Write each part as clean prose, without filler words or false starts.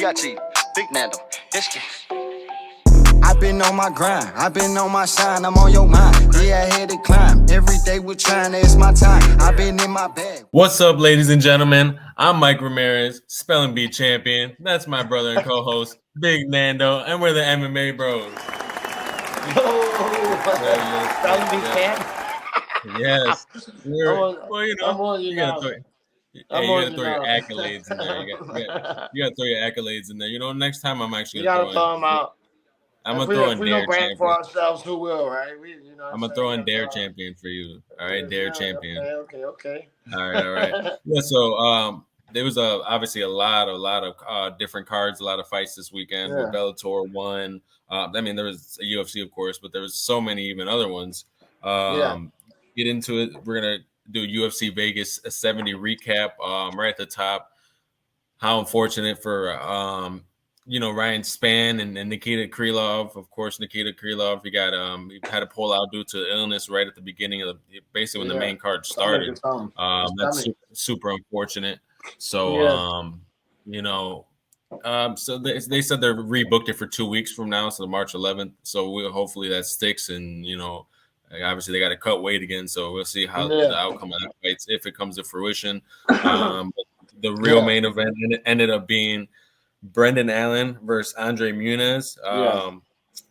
Sketchy, Big Nando, Ishki. I've been on my grind, I've been on my shine, I'm on your mind. Yeah, I had to climb. Every day we're trying to, it's my time. I've been in my bag. What's up, ladies and gentlemen? I'm Mike Ramirez, Spelling Bee champion. That's my brother and co-host, Big Nando, and we're the MMA bros. Spelling Bee champ. Yes. You gotta throw your now. accolades in there. You gotta throw your accolades in there. You know, next time I'm actually You gotta throw them out. I'm gonna throw in we Dare don't brand for champion. ourselves, who will, right? I'm gonna throw in Dare champion for you. All right, Dare champion. Okay. All right. Yeah. So there was obviously a lot of different cards, a lot of fights this weekend. With BELLATOR 1. I mean, there was a UFC, of course, but there was so many even other ones. Get into it. We're gonna do UFC Vegas 70 recap. Right at the top. How unfortunate for Ryan Spann and Nikita Krylov. Of course, Nikita Krylov, he had to pull out due to illness right at the beginning of basically when the main card started. That's super unfortunate. So so they said they're rebooked it for 2 weeks from now, so March 11th. So hopefully that sticks, and obviously they got to cut weight again. So we'll see how the outcome of that fight, if it comes to fruition. The real main event ended up being Brendan Allen versus Andre Muniz.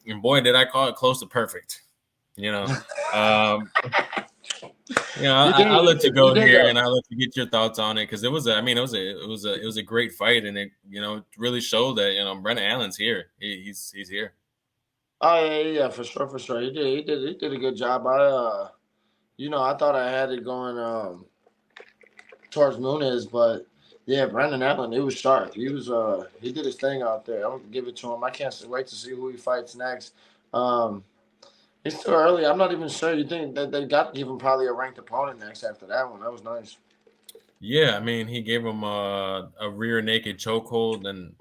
And boy, did I call it close to perfect. I'll let you go here, and I'll let you get your thoughts on it, because it was a great fight, and it really showed that Brendan Allen's here. He's here. Oh yeah, for sure. He did a good job. I thought I had it going towards Muniz, but yeah, Brendan Allen, he was sharp. He did his thing out there. I'm gonna give it to him. I can't wait to see who he fights next. It's still early. I'm not even sure. You think that they got to give him probably a ranked opponent next after that one? That was nice. Yeah, I mean, he gave him a rear naked chokehold, and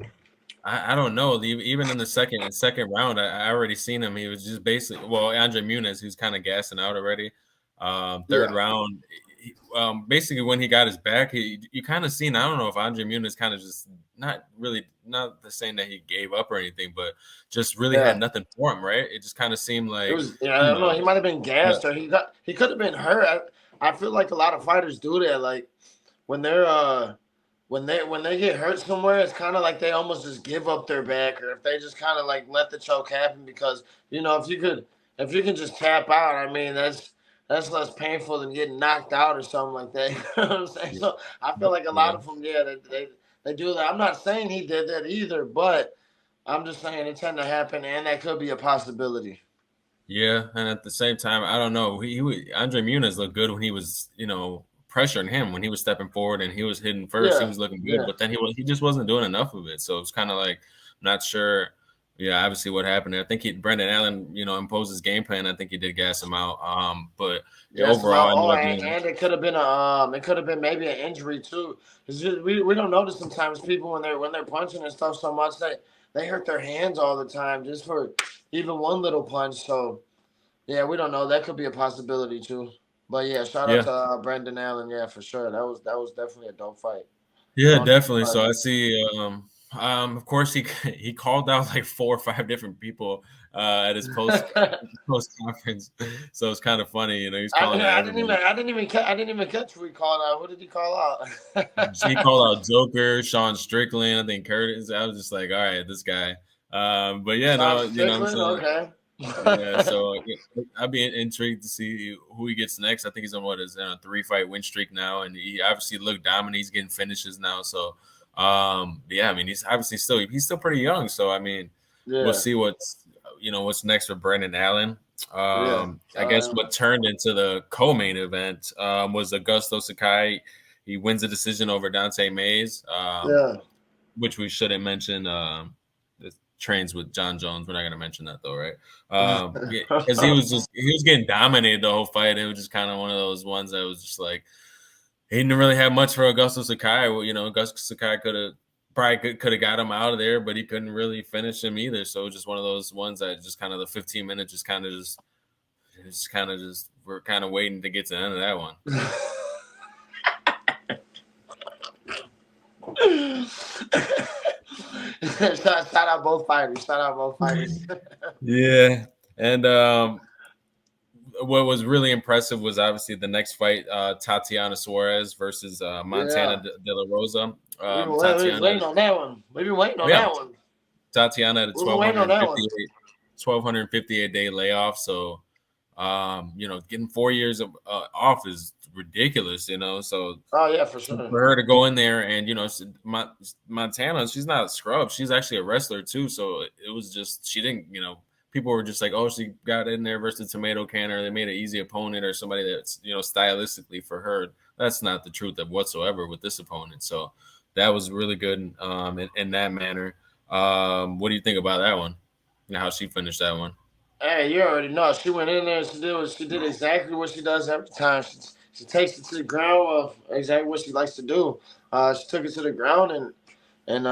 I don't know. Even in the second round, I already seen him. He was just basically Andre Muniz, who's kind of gassing out already. Third round. Basically when he got his back, you kind of seen, I don't know if Andre Muniz kind of just not the saying that he gave up or anything, but just really had nothing for him, right? It just kind of seemed like it was, I don't know. He might have been gassed, or he could have been hurt. I feel like a lot of fighters do that. Like when they're when they get hurt somewhere, it's kind of like they almost just give up their back, or if they just kind of like let the choke happen, because if you can just tap out, I mean that's less painful than getting knocked out or something like that. You know what I'm saying? So I feel like a lot of them, they do that. I'm not saying he did that either, but I'm just saying it tend to happen, and that could be a possibility. Yeah, and at the same time, I don't know. Andre Muniz looked good when he was, pressuring him, when he was stepping forward and he was hitting first. He was looking good, but then he just wasn't doing enough of it. So it's kind of like, I'm not sure. Yeah, obviously what happened there. I think Brendan Allen, imposed his game plan. I think he did gas him out. But overall, and it could have been maybe an injury too. It's just, we don't notice sometimes people when they're punching and stuff so much that they hurt their hands all the time just for even one little punch. So yeah, we don't know. That could be a possibility too. But yeah, shout out to Brendan Allen. Yeah, for sure. That was definitely a dope fight. Yeah, definitely. So I see. Of course, he called out like 4 or 5 different people at his post conference. So it's kind of funny, he's calling out. I didn't even catch who he called out. Who did he call out? He called out Joker, Sean Strickland, I think Curtis. I was just like, all right, this guy. But yeah, Sean Strickland, okay. Yeah, so I'd be intrigued to see who he gets next. I think he's on 3-fight win streak now, and he obviously looked dominant. He's getting finishes now, so. I mean, he's obviously still pretty young, so I mean, we'll see what's next for Brendan Allen. I guess what turned into the co-main event was Augusto Sakai. He wins the decision over Dante Mays, which we shouldn't mention. Trains with John Jones. We're not gonna mention that though, right? Because he was getting dominated the whole fight. It was just kind of one of those ones that was just like. He didn't really have much for Augusto Sakai. Augusto Sakai could have got him out of there, but he couldn't really finish him either. So it was just one of those ones that just kind of the 15 minutes we're kind of waiting to get to the end of that one. shout out both fighters. Shout out both fighters. Yeah, and what was really impressive was obviously the next fight, Tatiana Suarez versus Montana Yeah. De La Rosa. We been Tatiana, waiting on that one. We've been waiting on yeah, that one. Tatiana had a We've been waiting on that one. 1,258 day layoff. So, getting 4 years off is ridiculous, So Oh yeah, for sure. for her to go in there and, Montana, she's not a scrub. She's actually a wrestler too. So it was just, she didn't, people were just like, oh, she got in there versus tomato can, or they made an easy opponent or somebody that's, stylistically for her. That's not the truth of whatsoever with this opponent. So that was really good in that manner. What do you think about that one? And how she finished that one? Hey, you already know. She went in there and she did exactly what she does every time. She takes it to the ground of exactly what she likes to do. She took it to the ground and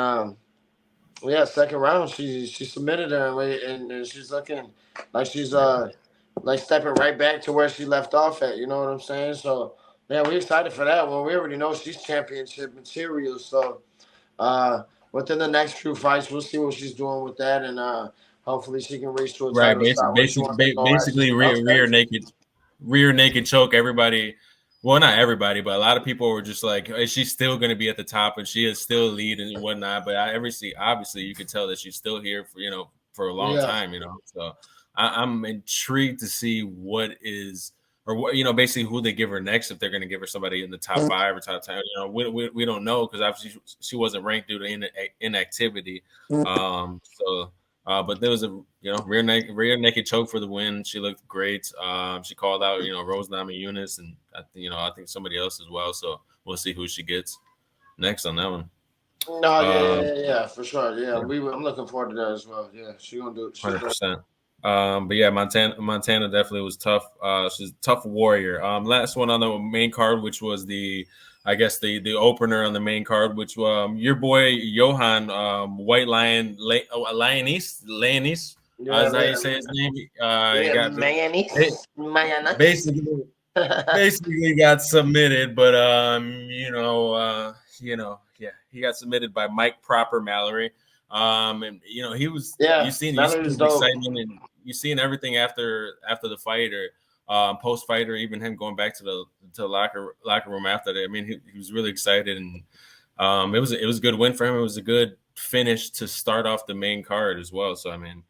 yeah, second round she submitted her and she's looking like she's like stepping right back to where she left off at. You know what I'm saying? So yeah, we're excited for that one. We already know she's championship material. So within the next few fights, we'll see what she's doing with that and. Hopefully, she can reach to a Right, title shot where she wants to go basically rear naked. naked choke everybody. Well, not everybody, but a lot of people were just like, is she still going to be at the top and she is still lead and whatnot? But obviously, you could tell that she's still here for a long time. So I'm intrigued to see what is or what basically who they give her next, if they're going to give her somebody in the top 5 or top 10. We don't know because obviously she wasn't ranked due to inactivity. But there was a rear naked choke for the win. She looked great. She called out Rose Namajunas and I think somebody else as well. So we'll see who she gets next on that one. No, yeah, for sure. Yeah, I'm looking forward to that as well. Yeah, she's gonna do it. 100%. But yeah, Montana definitely was tough. She's a tough warrior. Last one on the main card, which was the opener on the main card, which your boy Johan White Lion Lionese. Is that how you say his name? Basically got submitted, but he got submitted by Mike Proper Mallory. And he was you seen excitement and you seen everything after the fight or post fight or even him going back to the locker room after that. I mean, he was really excited and it was a good win for him. It was a good finish to start off the main card as well. So I mean,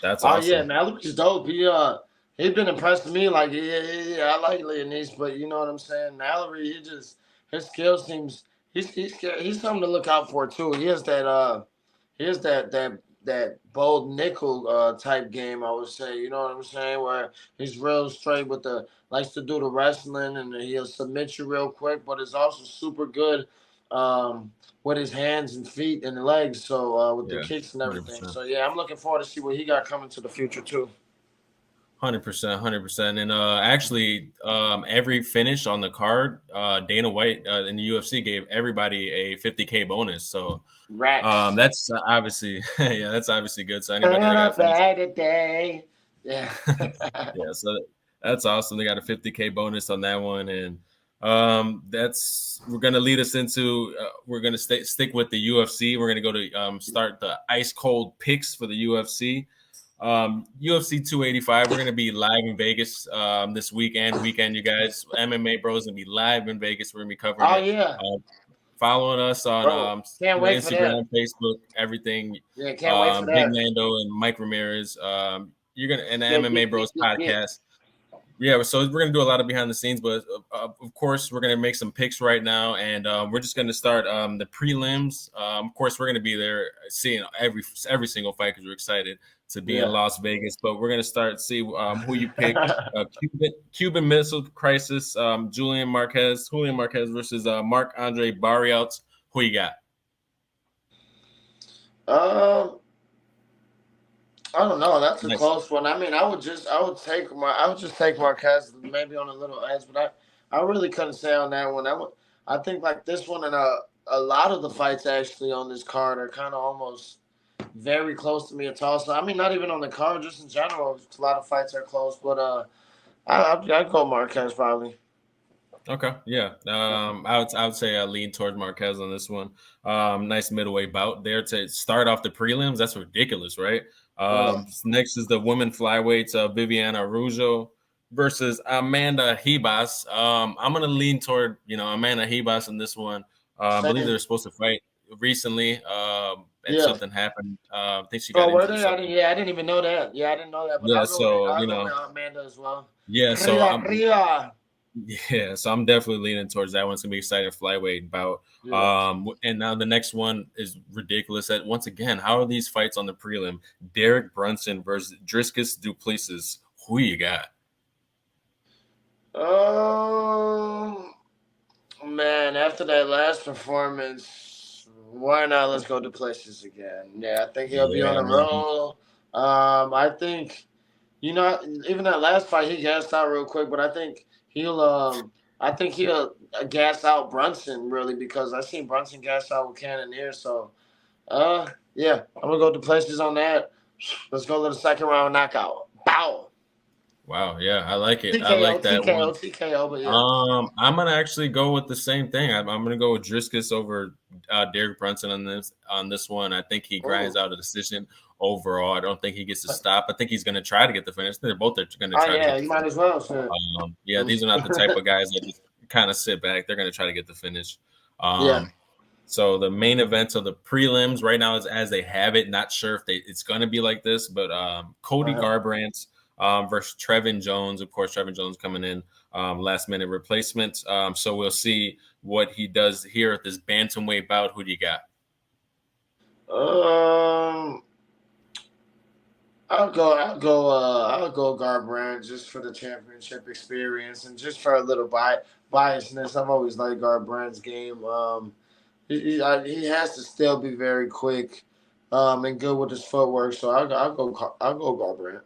that's awesome. Yeah, Mallory's dope. He's been impressing me. Like yeah, I like Leonese, but you know what I'm saying. Mallory, his skill seems he's something to look out for too. He has that bold nickel type game, I would say. You know what I'm saying? Where he's real straight likes to do the wrestling and he'll submit you real quick, but is also super good with his hands and feet and legs. So with the kicks and everything. 100%. So yeah, I'm looking forward to see what he got coming to the future too. 100%. And actually, every finish on the card, Dana White in the UFC gave everybody a $50K bonus. So that's obviously, that's obviously good. So anybody that got today. Yeah. Yeah. So that's awesome. They got a $50K bonus on that one. And we're going to lead us into, we're going to stick with the UFC. We're going to go to start the ice cold picks for the UFC. UFC 285. We're going to be live in Vegas this weekend, you guys. MMA Bros going to be live in Vegas. We're going to be covering it. Yeah. Following us on Instagram, Facebook, everything. Yeah, can't wait for that. Big Nando and Mike Ramirez. You're going to, and the MMA Bros podcast. Yeah, so we're going to do a lot of behind the scenes, but of course, we're going to make some picks right now, and we're just going to start the prelims. Of course, we're going to be there seeing every single fight because we're excited to be in Las Vegas, but we're going to see who you pick. Cuban Missile Crisis, Julian Marquez versus Marc-Andre Barrios. Who you got? I don't know. That's a close one. I mean, I would just take Marquez maybe on a little edge, but I really couldn't say on that one. I think like this one and a lot of the fights actually on this card are kind of almost very close to me at all. So I mean, not even on the card, just in general, a lot of fights are close. But I'd go Marquez probably. Okay, yeah. I would say I lean towards Marquez on this one. Nice middleweight bout there to start off the prelims. That's ridiculous, right? Next is the women flyweights, Viviana Araujo versus Amanda Ribas. I'm gonna lean toward Amanda Ribas in this one. I believe they Same. were supposed to fight recently, and Yeah. something happened. I think she got Oh, were injured or they? something. I didn't even know that. Yeah, I didn't know that. But Yeah, I'll go with so I'll go with Amanda as well. yeah, so Ria, I'm Ria. Yeah, so I'm definitely leaning towards that one. It's gonna be exciting flyweight bout. Yeah. And now the next one is ridiculous. That once again, how are these fights on the prelim? Derek Brunson versus Driscus Duplessis. Who you got? Um, man, after that last performance, why not? Let's go to places again. Yeah, I think he'll be on Yeah, a man. roll. I think even that last fight he gassed out real quick, but I think he'll gas out Brunson really because I seen Brunson gas out with Cannoneer. So, yeah, I'm gonna go to places on that. Let's go to the second round knockout. Bow. Wow, yeah, I like it. I TKO, like that one. TKO, TKO. But yeah. I'm gonna actually go with the same thing. I'm gonna go with Driscus over Derek Brunson on this one. I think he grinds Ooh. out a decision overall. I don't think he gets to stop. I think he's gonna try to get the finish. They're both gonna Oh try to yeah, get the you might finish. as well. Sure. Yeah, these are not the type of guys that just kind of sit back. They're going to try to get the finish. Yeah. So the main events of the prelims right now is as they have it. Not sure if it's going to be like this, but Cody Uh-huh. Garbrandt versus Trevin Jones. Of course, Trevin Jones coming in last minute replacement. So we'll see what he does here at this bantamweight bout. Who do you got? Um, I'll go Garbrandt just for the championship experience and just for a little biasness. I've always liked Garbrandt's game. He has to still be very quick, and good with his footwork. So I'll go Garbrandt.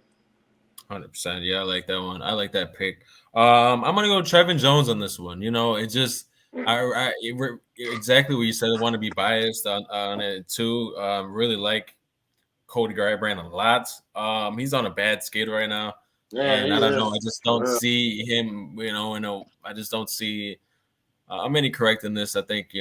100%. Yeah, I like that one. I like that pick. I'm gonna go Trevin Jones on this one. It just exactly what you said. I want to be biased on it too. Really like Cody Garbrandt a lot. He's on a bad skid right now, Yeah, and he I don't know. I is. just For don't real. see him. I just don't see. I'm any correct in this. I think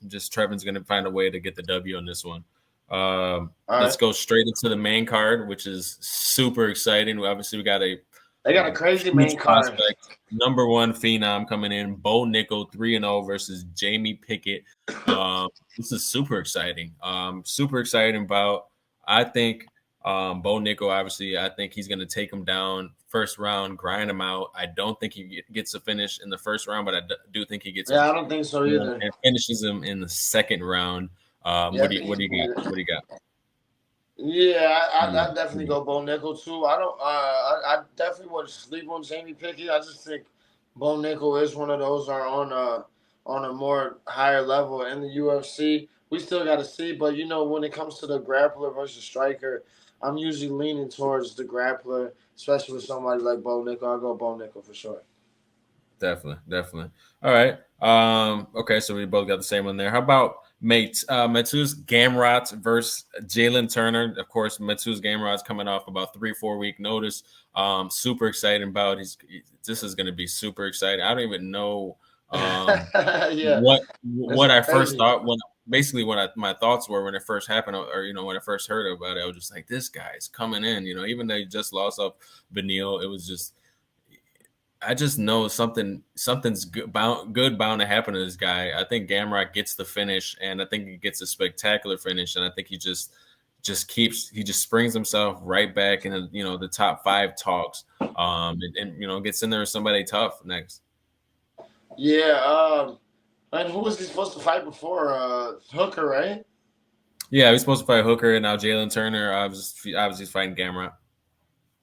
just Trevin's gonna find a way to get the W on this one. All Let's right. go straight into the main card, which is super exciting. Obviously, we got a They got a crazy huge main card. prospect, number one phenom coming in. Bo Nickel 3-0 versus Jamie Pickett. This is super exciting. Super exciting about. I think Bo Nickel. Obviously, I think he's going to take him down first round, grind him out. I don't think he gets a finish in the first round, but I do think he gets him Yeah, I don't think so either. and finishes him in the second round. Yeah, I What think do you got? What do you got? Yeah, Yeah. I definitely go Bo Nickel too. I don't. I definitely would sleep on Jamie Pickett. I just think Bo Nickel is one of those are on a more higher level in the UFC. We still got to see, but when it comes to the grappler versus striker, I'm usually leaning towards the grappler, especially with somebody like Bo Nickel. I'll go Bo Nickel for sure. Definitely, definitely. All right. Okay, so we both got the same one there. How about Mateusz Gamrot versus Jalen Turner? Of course, Mateusz Gamrot's coming off about 3-4 week notice. Super exciting about. This is going to be super exciting. I don't even know Yeah, what it's I first crazy. thought when basically what my thoughts were when it first happened, or when I first heard about it. I was just like, this guy's coming in. Even though he just lost up Benil, it was just. I just know something's bound to happen to this guy. I think Gamrot gets the finish, and I think he gets a spectacular finish, and I think he just springs himself right back in the top 5 talks, and gets in there with somebody tough next. Yeah. And who was he supposed to fight before? Hooker, right? Yeah, he's supposed to fight Hooker, and now Jalen Turner obviously fighting Gamrot.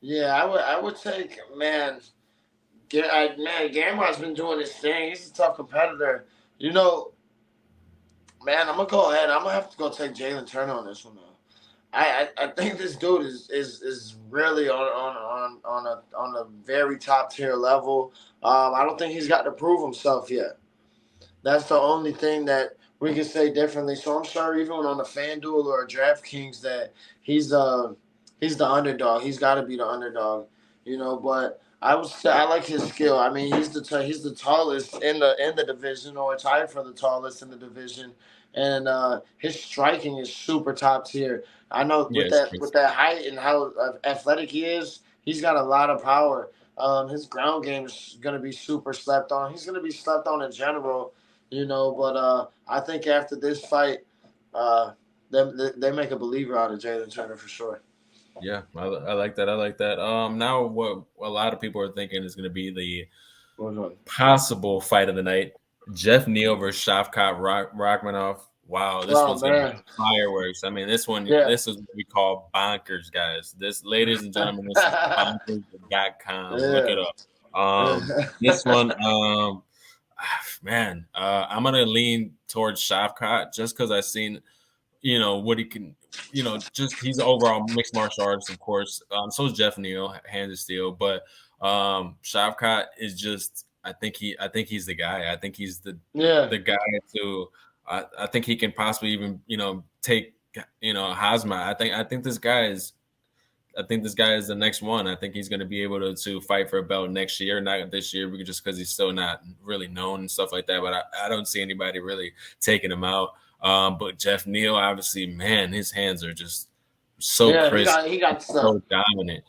Yeah, I would take man. Gamrot's been doing his thing. He's a tough competitor. You know, man, I'm gonna go ahead. I'm gonna have to go take Jalen Turner on this one. Though. I think this dude is really on a very top tier level. I don't think he's got to prove himself yet. That's the only thing that we can say differently. So I'm sure even on a FanDuel or a DraftKings that he's he's the underdog. He's got to be the underdog, but I like his skill. I mean, he's the tallest in the division, or tied for the tallest in the division, and his striking is super top tier. I know Yeah, it's crazy. with that height and how athletic he is, he's got a lot of power. His ground game is gonna be super slept on. He's gonna be slept on in general, you know. But I think after this fight, uh, they make a believer out of Jalen Turner for sure. Yeah, I like that. I like that. Now what a lot of people are thinking is going to be the possible fight of the night: Jeff Neal versus Shavkat Rachmanov. Wow, this Oh one's going to be man, fireworks. I mean, yeah. this is what we call bonkers, guys. This, ladies and gentlemen, this is bonkers.com. Look it Yeah. up. This one, man, I'm gonna lean towards Shavkat just because I've seen, what he can, just he's an overall mixed martial artist, of course. So is Jeff Neal, hands of steel, but Shavkat is just, I think he's the guy. I think he's Yeah. the guy to. I think he can possibly even, take, Hazma. I think this guy is the next one. I think he's going to be able to fight for a belt next year, not this year, just because he's still not really known and stuff like that. But I don't see anybody really taking him out. But Jeff Neal, obviously, man, his hands are just so Yeah, crisp, he got stuff. so dominant.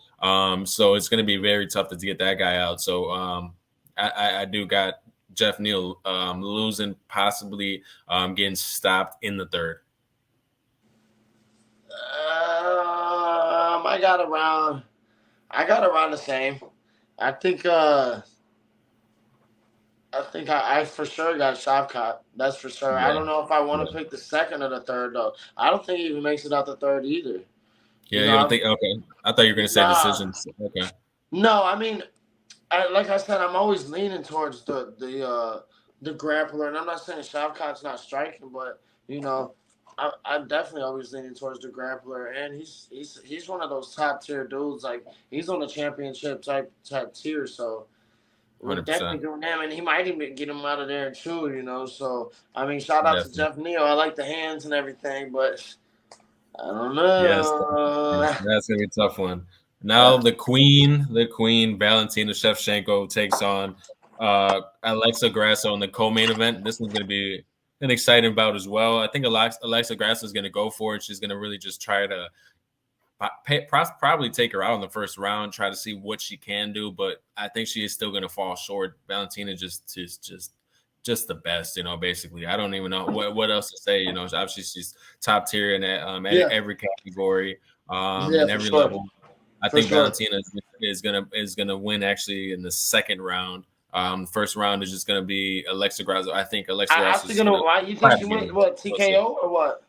So it's going to be very tough to get that guy out. So I do got Jeff Neal losing, possibly getting stopped in the third. I got around the same. I think I for sure got Shavkat. That's for sure. I Yeah, don't know if I want to yeah, pick the second or the third though. I don't think he even makes it out the third either. You yeah. know, You don't think? Okay, I thought you were going to say nah, decisions. Okay. no. I mean, like I said, I'm always leaning towards the grappler, and I'm not saying Shavkat's not striking, but you know, I'm definitely always leaning towards the grappler, and he's one of those top tier dudes. Like he's on the championship type tier, so we're definitely 100%. doing him, and he might even get him out of there too. You know, so I mean, shout out to Definitely. Jeff Neal. I like the hands and everything, but I don't Yes, know. that's gonna be a tough one. Now the queen, Valentina Shevchenko takes on Alexa Grasso in the co-main event. This one's gonna be an exciting bout as well. I think Alexa Grasso is gonna go for it. She's gonna really just try to probably take her out in the first round, try to see what she can do. But I think she is still gonna fall short. Valentina just the best, basically. I don't even know what else to say. Obviously she's top tier in at Yeah, every category, yeah, in for every sure, level. I for think sure. Valentina is gonna win actually in the second round. The first round is just gonna be Alexa Grasso. I think Alexa I Grasso actually is gonna. gonna Why you think try she to get went? her. What We'll see. TKO or what?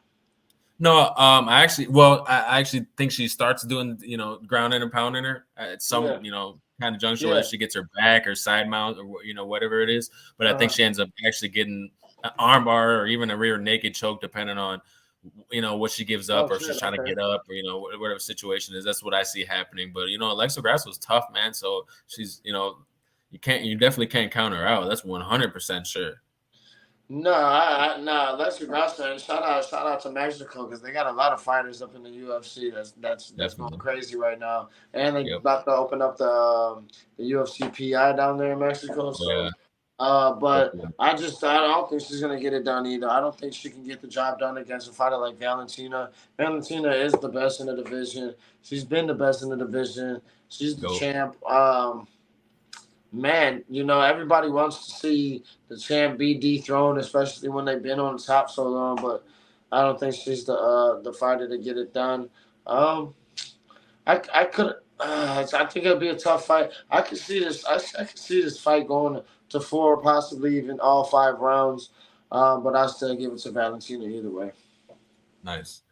No, I actually think she starts doing, grounding and pounding her at some, Yeah, kind of juncture, whether yeah. she gets her back or side mount or, whatever it is. But I think Uh-huh. she ends up actually getting an arm bar or even a rear naked choke, depending on, what she gives up, Oh or if shit. she's trying to Okay. get up, or, whatever situation is. That's what I see happening. But, Alexa Grasso is tough, man. So she's, you definitely can't count her out. That's 100% sure. No, no. Let's be honest, and shout out to Mexico because they got a lot of fighters up in the UFC. That's going Definitely. crazy right now, and they Yep. about to open up the UFC PI down there in Mexico. Yeah. So, but Definitely. I don't think she's gonna get it done either. I don't think she can get the job done against a fighter like Valentina. Valentina is the best in the division. She's been the best in the division. She's the Go. champ. Man, everybody wants to see the champ be dethroned, especially when they've been on top so long. But I don't think she's the fighter to get it done. Um, I could. I think it'll be a tough fight. I could see this. I could see this fight going to four, possibly even all 5 rounds. But I still give it to Valentina either way. Nice.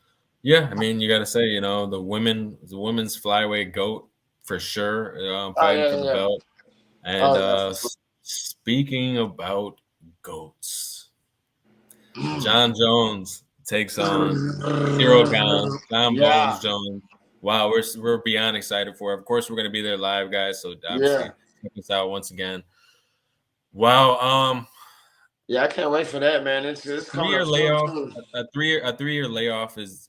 Yeah, I mean, you got to say, the women's flyweight goat for sure, Oh fighting yeah, for the yeah, yeah. belt. And Oh yeah, for sure. speaking about goats, John Jones takes on Hero John Bones Yeah, Jones. Wow, we're beyond excited for it. Of course, we're gonna be there live, guys. So yeah, obviously, check us out once again. Wow, yeah. I can't wait for that, man. It's coming 3 year up soon layoff. too. A 3 year layoff is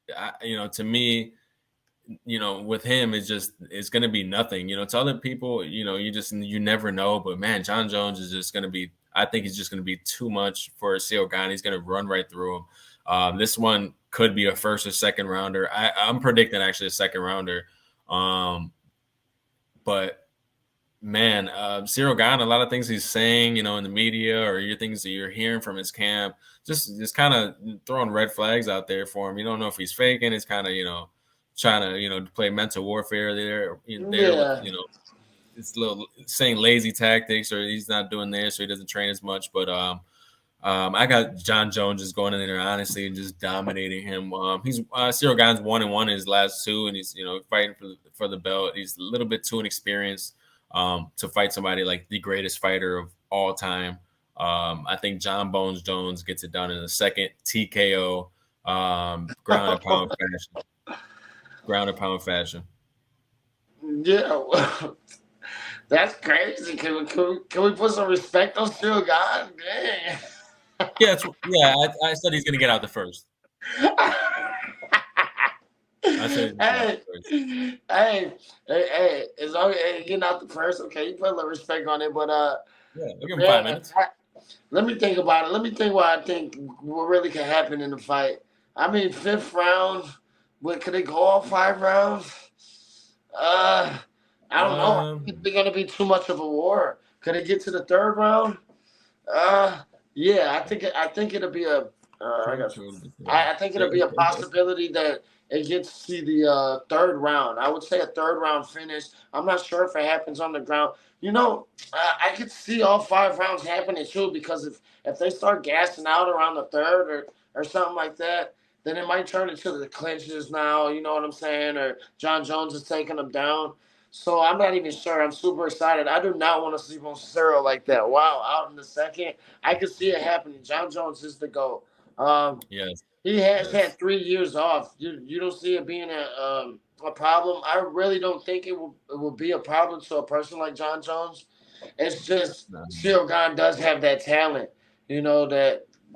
to me, with him, it's going to be nothing. To other people, you never know. But man, John Jones is just going to be. I think he's just going to be too much for Ciryl Gane. He's going to run right through him. This one could be a first or second rounder. I'm predicting actually a second rounder. But man, Ciryl Gane, a lot of things he's saying, in the media or your things that you're hearing from his camp, just kind of throwing red flags out there for him. You don't know if he's faking. It's kind of, trying to, play mental warfare there with, it's a little saying lazy tactics or he's not doing this or he doesn't train as much. But I got John Jones just going in there honestly and just dominating him. He's Ciryl Gane's 1-1 in his last two, and he's fighting for the belt. He's a little bit too inexperienced to fight somebody like the greatest fighter of all time. I think John Bones Jones gets it done in a second TKO, ground and pound fashion. Ground and pound fashion. Yeah, that's crazy. Can we put some respect on Ciryl Gane? Dang. I said he's gonna get out the first. Hey, as long as getting out the first, okay, you put a little respect on it, but we'll give him 5 minutes. Let me think about it. Let me think what really can happen in the fight. I mean, 5th round, could it go all 5 rounds? I don't know. It's going to be too much of a war. Could it get to the 3rd round? Yeah, I think it'll be a. I think it'll be a possibility that it gets to the 3rd round. I would say a 3rd round finish. I'm not sure if it happens on the ground. I could see all 5 rounds happening too, because if they start gassing out around the 3rd or something like that, then it might turn into the clinches now. You know what I'm saying? Or John Jones is taking them down. So I'm not even sure. I'm super excited. I do not want to sleep on Ciryl like that. Wow, out in the 2nd. I could see it happening. John Jones is the GOAT. Yes. He has had 3 years off. You don't see it being a problem. I really don't think it will be a problem to a person like John Jones. It's just Ciryl Gane does have that talent,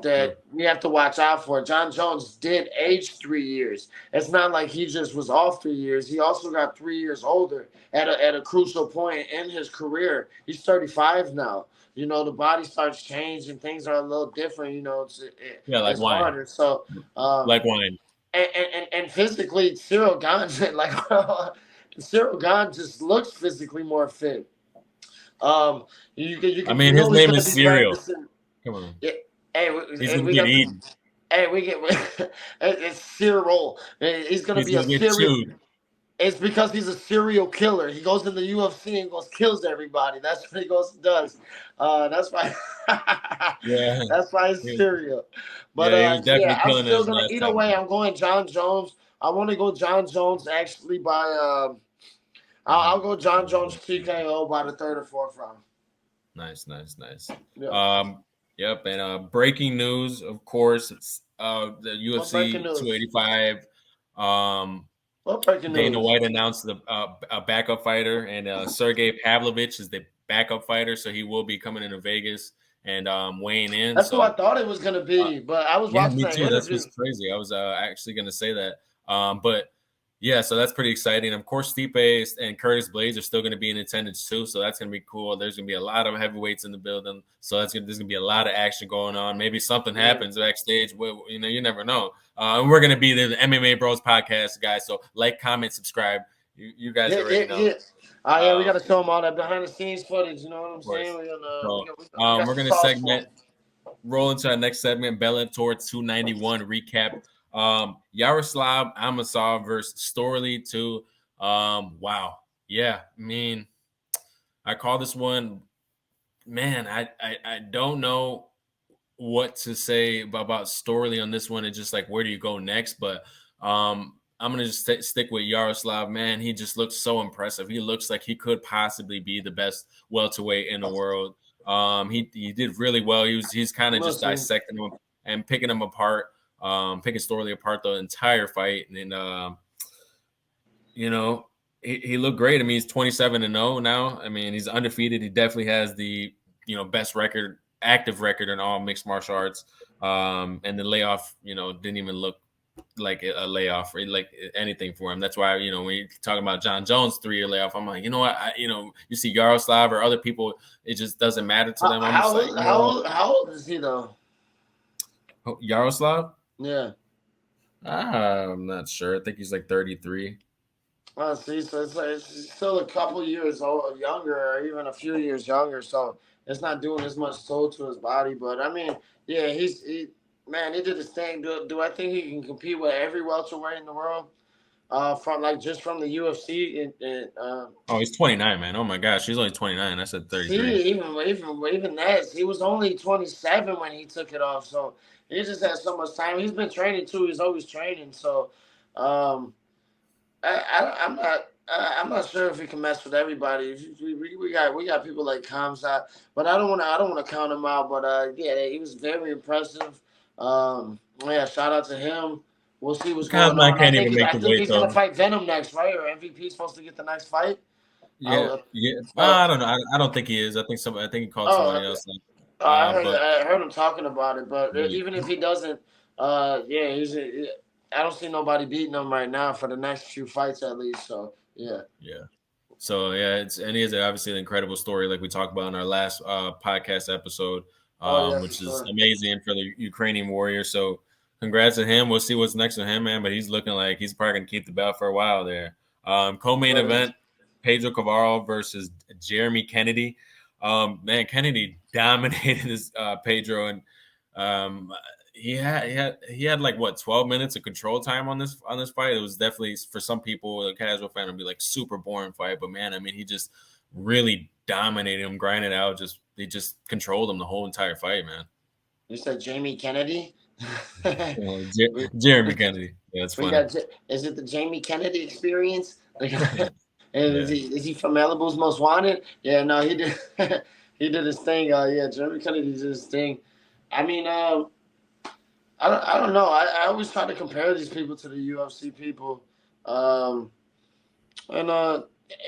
that we have to watch out for. John Jones did age 3 years. It's not like he just was off 3 years. He also got 3 years older at a crucial point in his career. He's 35 now. The body starts changing. Things are a little different. Like it's wine. harder. So, like wine. And physically, Ciryl Gane, Ciryl Gane just looks physically more fit. His name is Cereal. Come on. Yeah. He's gonna get eaten. It's Cyril. He's gonna be a serial. It's because he's a serial killer. He goes in the UFC and kills everybody. That's what he does. That's why. Yeah. That's why he's serial. But he's definitely killing I'm still gonna. Either way, I'm going John Jones. I want to go John Jones actually by. I'll go John Jones TKO by the 3rd or 4th round. Nice. Yeah. Yep. And breaking news, of course, it's the UFC 285. Dana White announced a backup fighter, and Sergey Pavlovich is the backup fighter, so he will be coming into Vegas and weighing in. That's what I thought it was going to be, but I was watching that interview. That's what's crazy. I was actually going to say that. But yeah, so that's pretty exciting. Of course, Stipe and Curtis Blades are still going to be in attendance too, so that's going to be cool. There's going to be a lot of heavyweights in the building, so there's going to be a lot of action going on. Maybe something happens backstage. You never know. We're going to be the MMA Bros podcast, guys. So like, comment, subscribe. You guys already know. Yeah. We got to show them all that behind the scenes footage. You know what I'm saying? We're going to roll into our next segment, Bellator 291 recap. Yaroslav Amosov versus Storley 2. Wow. Yeah, I call this one, man, I don't know what to say about Storley on this one. It's just like, where do you go next? But I'm gonna just stick with Yaroslav. Man, he just looks so impressive. He looks like he could possibly be the best welterweight in the world. He did really well. He's kind of just dissecting him and picking him apart. Picking Storley apart the entire fight, and he looked great. He's 27-0 now. He's undefeated. He definitely has the best active record in all mixed martial arts. And the layoff, didn't even look like a layoff or like anything for him. That's why, you know, when you're talking about John Jones 3-year layoff, I'm like, you know what, you see Yaroslav or other people, it just doesn't matter to them. I'm just like, you know, How old is he though? Yaroslav. Yeah. I'm not sure. I think he's like 33. See, so it's like it's still a couple years old, younger, or even a few years younger. So it's not doing as much toll to his body. But I mean, yeah, man, he did his thing. Do I think he can compete with every welterweight in the world? From like just from the UFC Oh, he's 29, man. Oh my gosh, he's only 29. I said 33. see, even that, he was only 27 when he took it off. So he just had so much time. He's been training too. He's always training. So, um, I'm not sure if he can mess with everybody. We got people like Kamzat, but I don't want to count him out. But yeah, he was very impressive. Yeah, shout out to him. We'll see what's going Kazman on. can't even make I the think weight he's gonna though. fight Venom next, right? Or MVP supposed to get the next fight. Yeah, yeah. Uh, I don't know. I don't think he is. I think he called oh, somebody else. I But heard him talking about it. But yeah, even if he doesn't, yeah, I don't see nobody beating him right now for the next few fights at least. So yeah. yeah. So yeah, and he is obviously an incredible story, like we talked about in our last podcast episode, Oh yeah, for which is sure. amazing for the Ukrainian warrior. So congrats to him. We'll see what's next for him, man. But he's looking like he's probably gonna keep the belt for a while there. Co-main Right. event: Pedro Cavallo versus Jeremy Kennedy. Man, Kennedy dominated his Pedro, and um, he had like what 12 minutes of control time on this fight. It was definitely for some people, a casual fan, would be like super boring fight. But man, I mean, he just really dominated him, grinded out. He just controlled him the whole entire fight, man. You said Jamie Kennedy. we, Jeremy Kennedy. Yeah, it's we funny. got. Is it the Jamie Kennedy experience? And Yeah. is he from Malibu's Most Wanted? Yeah, no, he did. He did his thing. Yeah, Jeremy Kennedy did his thing. I mean, I don't know. I always try to compare these people to the UFC people. Um, and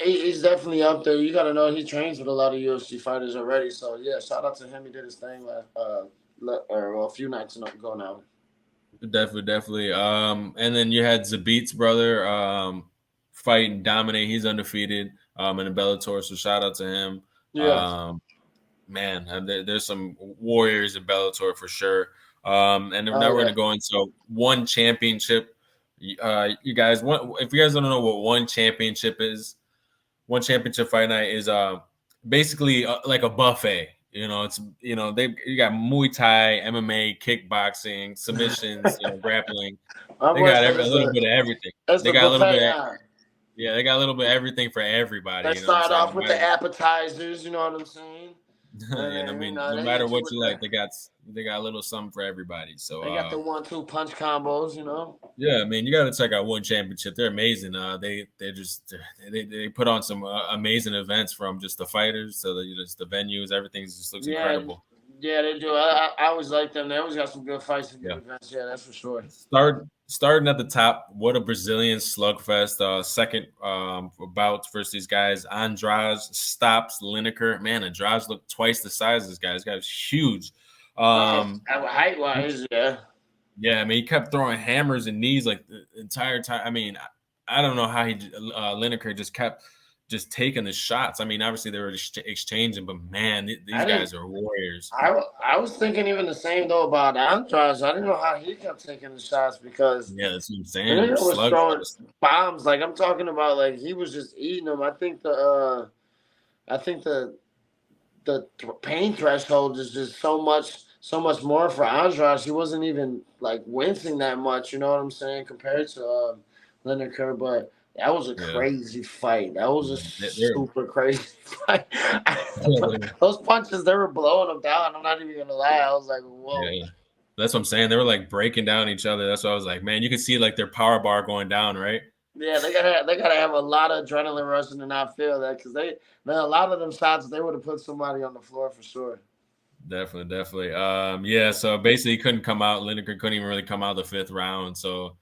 he's definitely up there. You got to know he trains with a lot of UFC fighters already. So yeah, shout out to him. He did his thing a few nights ago now. Definitely. And then you had Zabit's brother fight and dominate. He's undefeated in the Bellator, so shout out to him. Yeah. Man, there's some warriors in Bellator for sure. And now Oh we're yeah. gonna go into one championship. You guys, if you guys don't know what one championship is, one championship fight night is basically like a buffet. You know, it's you got Muay Thai, MMA, kickboxing, submissions, grappling. My They boy got said a little bit of everything. it's They the got a little buffet. bit. Yeah. Yeah, they got a little bit of everything for everybody. They You know what I'm start saying? off with the appetizers. You know what I'm saying? And And I then, mean, no they matter hit you what with you like, they got a little something for everybody. So they got the 1-2 punch combos. You know. yeah, I mean, you got to check out One Championship. They're amazing. They put on some amazing events from just the fighters to the venues. Everything just looks Yeah. incredible. Yeah, they do. I always like them. They always got some good fights and good Yeah. events. Yeah, that's for sure. Starting at the top, what a Brazilian slugfest. Second bout versus these guys. Andrade stops Lineker. Man, Andrade looked twice the size of this guy. This guy's huge. Height wise, yeah. Yeah, I mean, he kept throwing hammers and knees like the entire time. I mean, I don't know how Lineker just kept taking the shots. I mean, obviously they were exchanging, but man, these guys are warriors. I was thinking even the same though about Andrade. I didn't know how he kept taking the shots because Yeah, that's what I'm saying. Lineker was throwing Slugfest. bombs. Like I'm talking about, like he was just eating them. I think the pain threshold is just so much more for Andrade. He wasn't even like wincing that much. You know what I'm saying compared to Lineker, but. That was a crazy fight. That was a super crazy fight. Those punches, they were blowing them down. I'm not even gonna lie. I was like, whoa. Yeah. That's what I'm saying. They were like breaking down each other. That's why I was like, man, you could see like their power bar going down, right? Yeah, they gotta have a lot of adrenaline rushing to not feel that because a lot of them shots they would have put somebody on the floor for sure. Definitely. Yeah. So basically, he couldn't come out. Lineker couldn't even really come out the fifth round. So.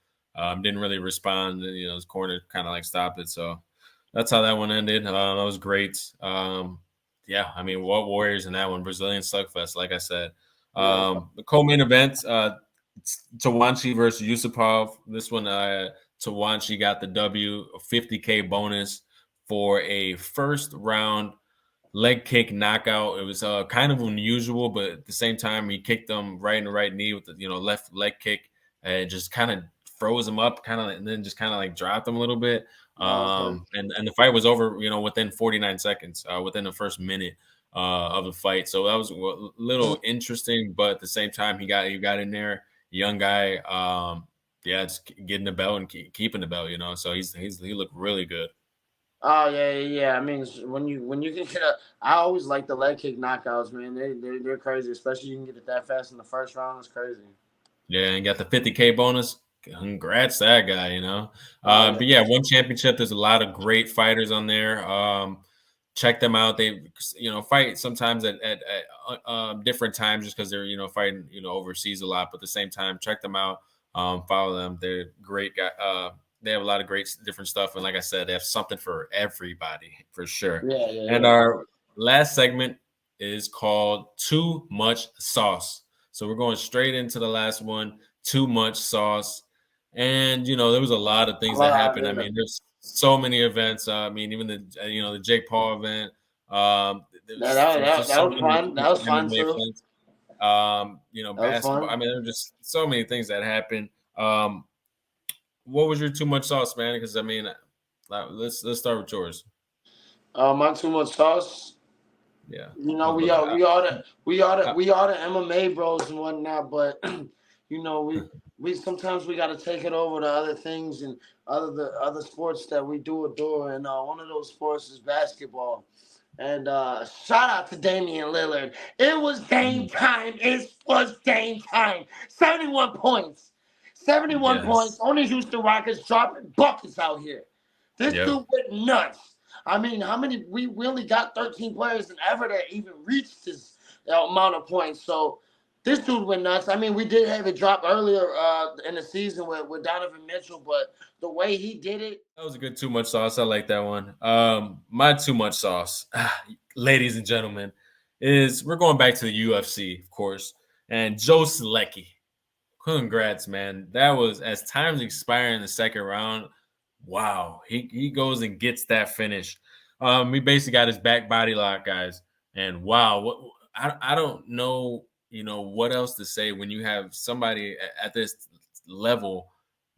Didn't really respond. His corner kind of like stopped it. So that's how that one ended. That was great. Yeah, I mean, what warriors in that one? Brazilian slugfest, like I said. The co-main event, Tawanchi versus Yusupov. This one, Tawanchi got the W, a 50K bonus for a first round leg kick knockout. It was kind of unusual, but at the same time, he kicked him right in the right knee with the left leg kick and just kind of froze him up, and then just kind of like dropped him a little bit. And the fight was over, within 49 seconds, within the first minute of the fight. So that was a little interesting, but at the same time, he got in there, young guy. Just getting the belt and keeping the belt, So he looked really good. Oh yeah. I mean, when you can get I always like the leg kick knockouts, man. They're crazy, especially you can get it that fast in the first round. It's crazy. Yeah, and got the 50K bonus. Congrats, that guy. But yeah, one championship. There's a lot of great fighters on there. Check them out. They fight sometimes at different times just because they're fighting overseas a lot. But at the same time, check them out. Follow them. They're great guy. They have a lot of great different stuff. And like I said, they have something for everybody, for sure. Yeah. And our last segment is called Too Much Sauce. So we're going straight into the last one, Too Much Sauce. And, there was a lot of things that happened. I mean, there's so many events. Even the Jake Paul event. That was fun. That was fun, too. Basketball. I mean, there were just so many things that happened. What was your too much sauce, man? Because I mean, let's start with yours. My too much sauce. Yeah. We are the MMA bros and whatnot, but we sometimes we got to take it over to other things and other sports that we do adore, and one of those sports is basketball. And shout out to Damian Lillard. It was game time. It was game time. 71 points. 71 points. Only Houston Rockets dropping buckets out here. This dude went nuts. I mean, how many? We only got 13 players in ever that even reached this amount of points. So this dude went nuts. I mean, we did have it drop earlier in the season with Donovan Mitchell, but the way he did it. That was a good too much sauce. I like that one. My too much sauce, ladies and gentlemen, is we're going back to the UFC, of course, and Joe Solecki. Congrats, man. That was as time's expiring in the second round. Wow. He goes and gets that finish. He basically got his back body lock, guys. And wow, I don't know, what else to say when you have somebody at this level,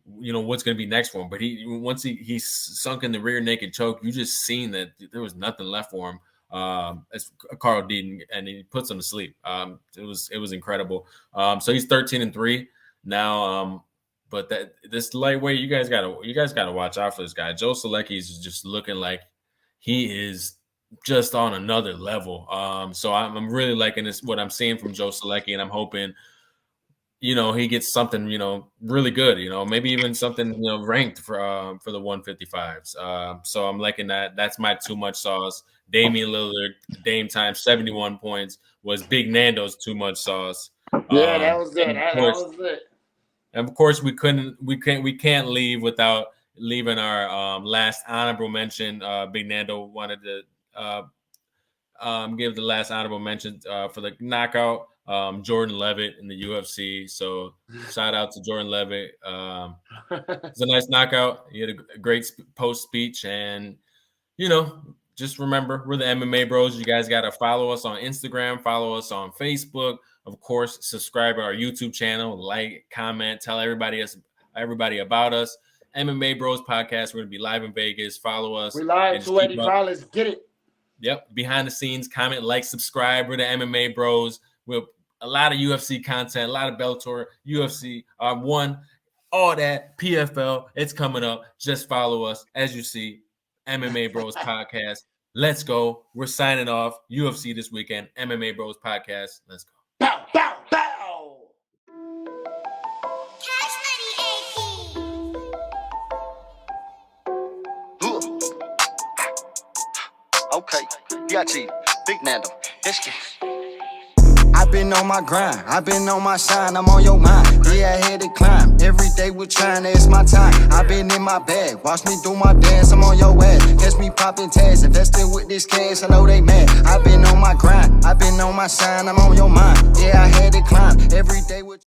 what's going to be next for him. But once he sunk in the rear naked choke, you just seen that there was nothing left for him. As Carl Deaton, and he puts him to sleep. It was incredible. So he's 13-3 now. But this lightweight, you guys gotta watch out for this guy. Joe Solecki is just looking like he is just on another level. So I'm really liking what I'm seeing from Joe Solecki, and I'm hoping, he gets something, really good, maybe even something, ranked for the 155s. So I'm liking that. That's my too much sauce. Damian Lillard, Dame time, 71 points was Big Nando's too much sauce. Yeah, that was good. That was good. And of course, we can't leave without leaving our last honorable mention. Big Nando wanted to give the last honorable mention for the knockout. Jordan Levitt in the UFC. So shout out to Jordan Levitt. It's a nice knockout. He had a great post speech, and just remember, we're the MMA bros. You guys got to follow us on Instagram, follow us on Facebook. Of course, subscribe to our YouTube channel, like, comment, tell everybody about us. MMA Bros Podcast. We're going to be live in Vegas. Follow us. We live 285. Let's get it. Yep. Behind the scenes, comment, like, subscribe. We're the MMA Bros. We're a lot of UFC content, a lot of Bellator, UFC, all that, PFL. It's coming up. Just follow us. As you see, MMA Bros Podcast. Let's go. We're signing off. UFC this weekend. MMA Bros Podcast. Let's go. Bow, bow, bow. Cash Money AP. Okay, Yachi, Big Nando, let's get I've been on my grind, I've been on my shine, I'm on your mind. Yeah, I had to climb. Every day we're trying, it's my time. I've been in my bag, watch me do my dance, I'm on your ass. Catch me popping tags, investing with this cash, I know they mad. I've been on my grind, I've been on my shine, I'm on your mind. Yeah, I had to climb. Every day we're